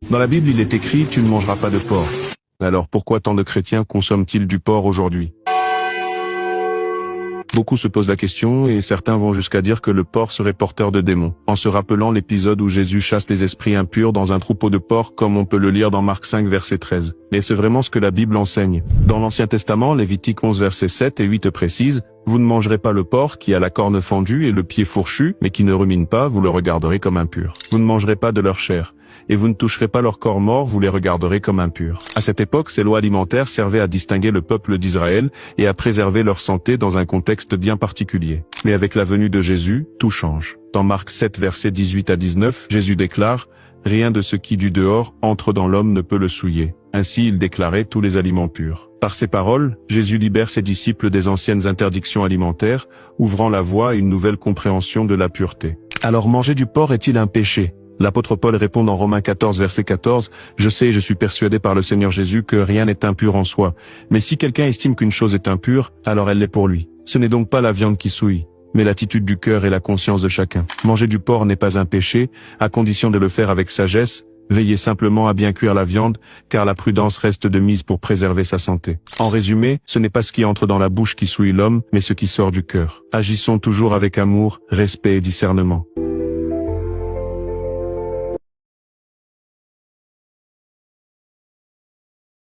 Dans la Bible, il est écrit « Tu ne mangeras pas de porc ». Alors pourquoi tant de chrétiens consomment-ils du porc aujourd'hui? Beaucoup se posent la question et certains vont jusqu'à dire que le porc serait porteur de démons, en se rappelant l'épisode où Jésus chasse les esprits impurs dans un troupeau de porcs comme on peut le lire dans Marc 5 verset 13. Mais c'est vraiment ce que la Bible enseigne. Dans l'Ancien Testament, Lévitique 11 versets 7 et 8 précise « Vous ne mangerez pas le porc qui a la corne fendue et le pied fourchu, mais qui ne rumine pas, vous le regarderez comme impur. Vous ne mangerez pas de leur chair. Et vous ne toucherez pas leur corps mort, vous les regarderez comme impurs. » À cette époque, ces lois alimentaires servaient à distinguer le peuple d'Israël et à préserver leur santé dans un contexte bien particulier. Mais avec la venue de Jésus, tout change. Dans Marc 7 versets 18 à 19, Jésus déclare « Rien de ce qui du dehors entre dans l'homme ne peut le souiller. » Ainsi il déclarait tous les aliments purs. Par ces paroles, Jésus libère ses disciples des anciennes interdictions alimentaires, ouvrant la voie à une nouvelle compréhension de la pureté. Alors manger du porc est-il un péché? L'apôtre Paul répond dans Romains 14 verset 14, « Je sais et je suis persuadé par le Seigneur Jésus que rien n'est impur en soi. Mais si quelqu'un estime qu'une chose est impure, alors elle l'est pour lui. Ce n'est donc pas la viande qui souille, mais l'attitude du cœur et la conscience de chacun. Manger du porc n'est pas un péché, à condition de le faire avec sagesse. Veillez simplement à bien cuire la viande, car la prudence reste de mise pour préserver sa santé. En résumé, ce n'est pas ce qui entre dans la bouche qui souille l'homme, mais ce qui sort du cœur. Agissons toujours avec amour, respect et discernement.